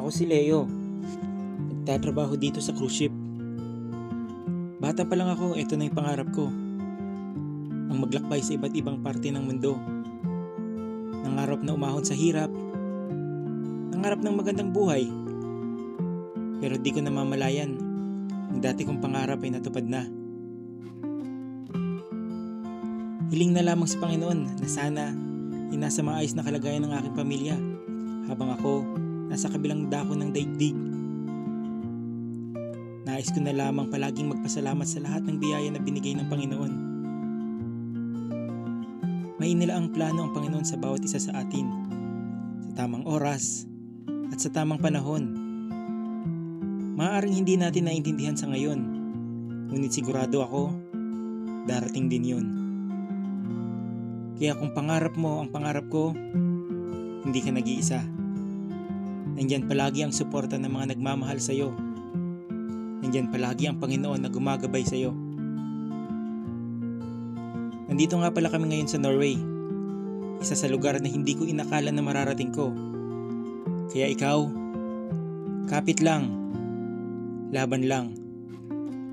Ako si Leo. Nagtatrabaho dito sa cruise ship. Bata pa lang ako, ito na yung pangarap ko. Ang maglakbay sa iba't ibang parte ng mundo. Nangarap na umahon sa hirap. Nangarap ng magandang buhay. Pero di ko namamalayan, ang dati kong pangarap ay natupad na. Hiling na lamang sa Panginoon na sana ay nasa maayos na kalagayan ng aking pamilya habang ako nasa kabilang dako ng daigdig. Nais ko na lamang palaging magpasalamat sa lahat ng biyaya na binigay ng Panginoon. May inilaang plano ang Panginoon sa bawat isa sa atin, sa tamang oras at sa tamang panahon. Maaaring hindi natin naiintindihan sa ngayon, ngunit sigurado ako, darating din yun. Kaya kung pangarap mo ang pangarap ko, hindi ka nag-iisa. Nandyan palagi ang suporta ng mga nagmamahal sa iyo. Nandyan palagi ang Panginoon na gumagabay sa iyo. Nandito nga pala kami ngayon sa Norway, isa sa lugar na hindi ko inakala na mararating ko. Kaya ikaw, kapit lang, laban lang,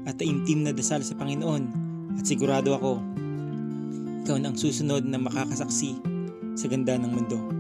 at taimtim na dasal sa Panginoon at sigurado ako, ikaw na ang susunod na makakasaksi sa ganda ng mundo.